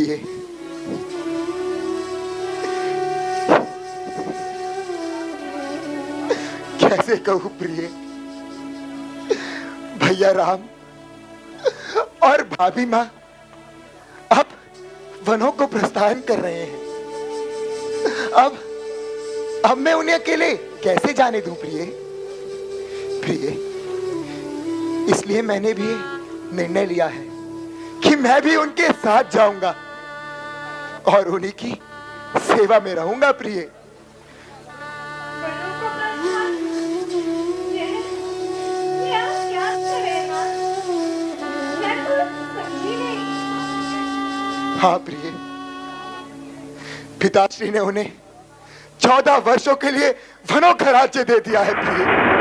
प्रिय, कैसे कहूं प्रिय, भैया राम और भाभी माँ अब वनों को प्रस्थान कर रहे हैं। अब मैं उन्हें अकेले कैसे जाने दूं प्रिय। इसलिए मैंने भी निर्णय लिया है कि मैं भी उनके साथ जाऊंगा और उन्हीं की सेवा में रहूंगा प्रिय। हाँ प्रिय, पिताश्री ने उन्हें 14 वर्षों के लिए वनों का राज्य दे दिया है प्रिय।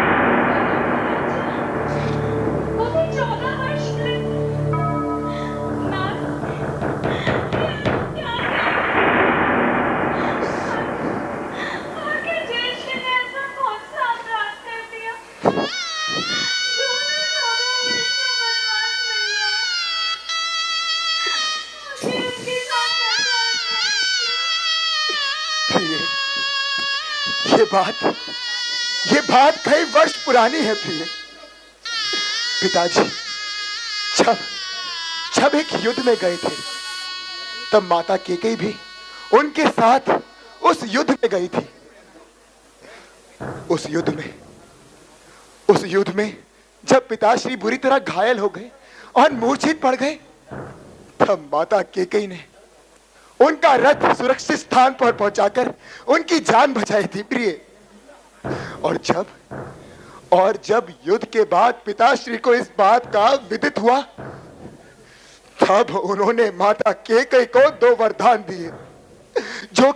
ये बात कई वर्ष पुरानी है प्रिय। पिताजी जब एक युद्ध में गए थे, तब माता कैकेयी भी उनके साथ उस युद्ध में गई थी। उस युद्ध में जब पिताश्री बुरी तरह घायल हो गए और मूर्छित पड़ गए, तब माता कैकेयी ने उनका रथ सुरक्षित स्थान पर पहुंचाकर उनकी जान बचाई थी प्रिय। और जब युद्ध के बाद पिताश्री को इस बात का विदित हुआ, तब उन्होंने माता कैकेयी को 2 वरदान दिए, जो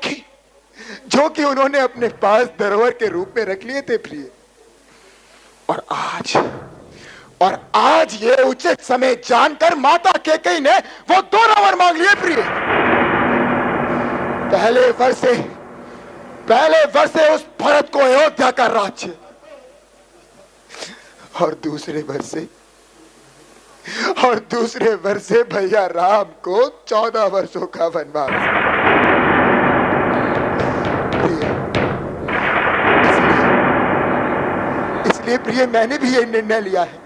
कि उन्होंने अपने पास धरोहर के रूप में रख लिए थे प्रिय। और आज ये उचित समय जानकर माता कैकेयी ने वो 2 वर मांग लिए प्रिय। पहले वर्ष से उस भरत को अयोध्या का राज्य, और दूसरे वर्ष से भैया राम को 14 वर्षों का वनवास। इसलिए प्रिय, मैंने भी ये निर्णय लिया है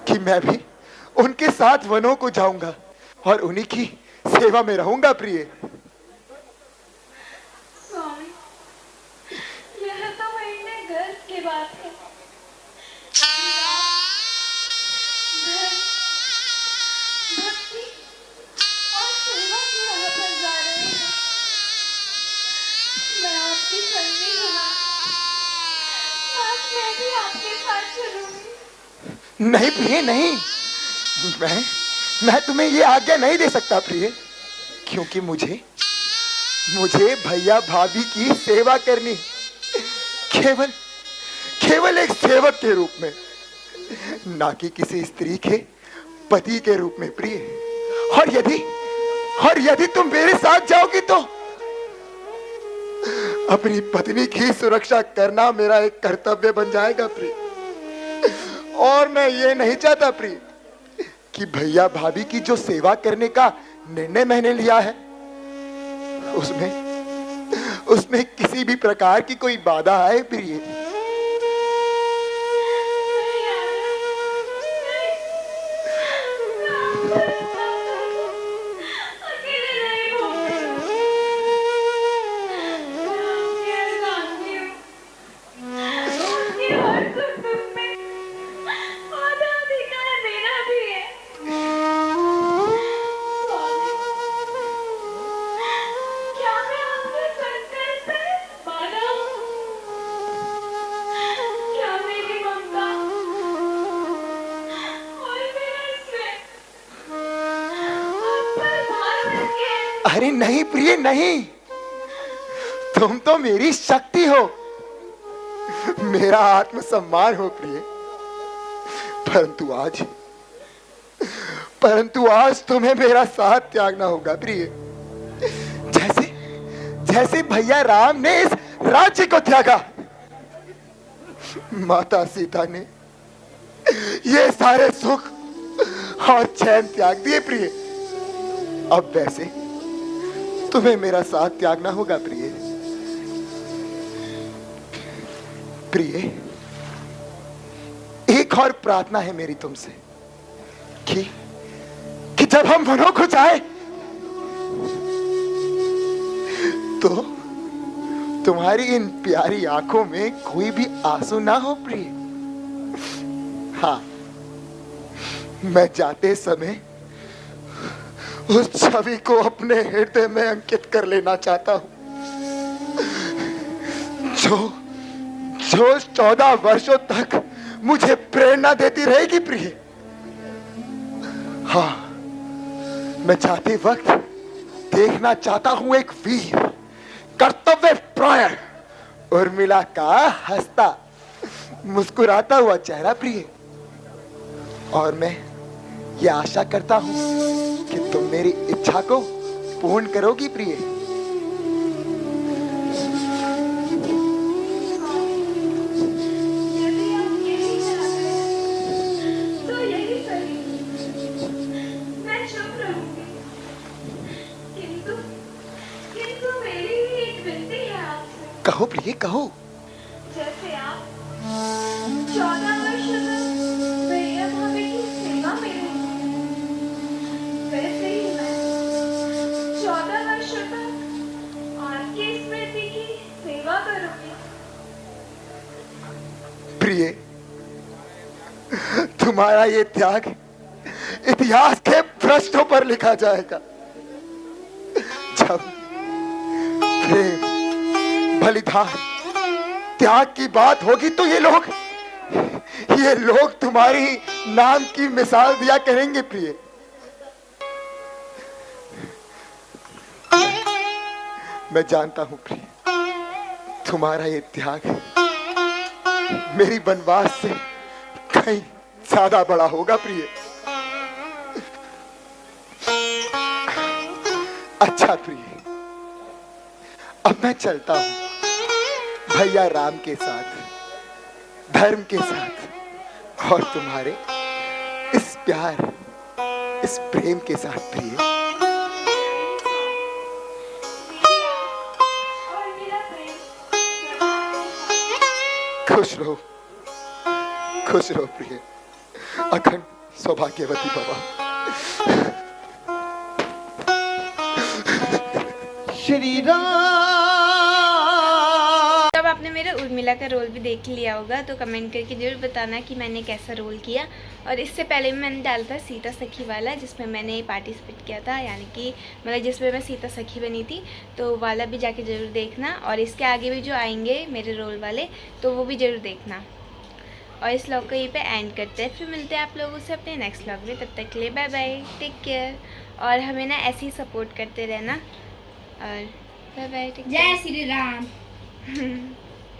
कि मैं भी उनके साथ वनों को जाऊंगा और उन्हीं की सेवा में रहूंगा प्रिय। बात है। भक्ति और सेवा की राह पर जा रहे हैं। मैं आपकी संगी हूँ। आज मैं भी आपके साथ चलूंगी। नहीं प्रिय, नहीं, मैं तुम्हें ये आज्ञा नहीं दे सकता प्रिय, क्योंकि मुझे भैया भाभी की सेवा करनी, केवल एक सेवक के रूप में, ना कि किसी स्त्री के पति के रूप में प्रिय। और यदि तुम मेरे साथ जाओगी तो अपनी पत्नी की सुरक्षा करना मेरा एक कर्तव्य बन जाएगा प्रिय। और मैं ये नहीं चाहता प्रिय कि भैया भाभी की जो सेवा करने का निर्णय मैंने लिया है, उसमें किसी भी प्रकार की कोई बाधा आए प्रिय। अरे नहीं प्रिय, नहीं, तुम तो मेरी शक्ति हो, मेरा आत्मसम्मान हो प्रिय। परंतु आज तुम्हें मेरा साथ त्यागना होगा प्रिय, जैसे भैया राम ने इस राज्य को त्यागा। माता सीता ने ये सारे सुख और चैन त्याग दिए प्रिय। अब तुम्हें मेरा साथ त्यागना होगा प्रिय। प्रिय, एक और प्रार्थना है मेरी तुमसे कि जब हम वनों को जाए तो तुम्हारी इन प्यारी आंखों में कोई भी आंसू ना हो प्रिय। हाँ, मैं जाते समय उस छवि को अपने हृदय में अंकित कर लेना चाहता हूं जो 14 वर्षों तक मुझे प्रेरणा देती रहेगी प्रिय। हाँ, मैं जाते वक्त देखना चाहता हूं एक वीर कर्तव्य प्राण उर्मिला का हंसता मुस्कुराता हुआ चेहरा प्रिय। और मैं ये आशा करता हूं कि तुम मेरी इच्छा को पूर्ण करोगी प्रिय। यदि आप यही चाहते हैं तो यही सही। मैं चुप रहूंगी, किंतु किंतु मेरी भी एक विनती है आपसे। कहो प्रिय, कहो। जैसे आप 14 वर्ष तक भैया भाभी की सेवा में रही, वैसे ही मैं 14 वर्ष तक आपकी स्मृति की सेवा करूंगी। प्रिय, तुम्हारा ये त्याग इतिहास के पृष्ठों पर लिखा जाएगा। जब प्रेम, बलिदान, त्याग की बात होगी तो ये लोग तुम्हारी नाम की मिसाल दिया करेंगे प्रिय। मैं जानता हूं प्रिय, तुम्हारा ये त्याग मेरी वनवास से कहीं ज्यादा बड़ा होगा प्रिय। अच्छा प्रिय, अब मैं चलता हूं भैया राम के साथ, धर्म के साथ और तुम्हारे इस प्यार, इस प्रेम के साथ प्रिय। और मेरा प्रेम सदा आपके साथ। खुश रहो प्रिय, अखंड सौभाग्यवती बाबा। श्री राम। तब आपने मेरे उर्मिला का रोल भी देख लिया होगा, तो कमेंट करके जरूर बताना कि मैंने कैसा रोल किया। और इससे पहले मैंने डाला था सीता सखी वाला, जिसमें मैंने पार्टिसिपेट किया था, यानी कि मतलब जिसमें मैं सीता सखी बनी थी, तो वाला भी जाके ज़रूर देखना। और इसके आगे भी जो आएंगे मेरे रोल वाले, तो वो भी ज़रूर देखना। और इस व्लॉग को यहीं पे एंड करते हैं, फिर मिलते हैं आप लोगों से अपने नेक्स्ट व्लॉग में। तब तक के लिए बाय बाय, टेक केयर। और हमें ना ऐसे ही सपोर्ट करते रहना। और बाय बाय, टेक केयर। जय श्री राम।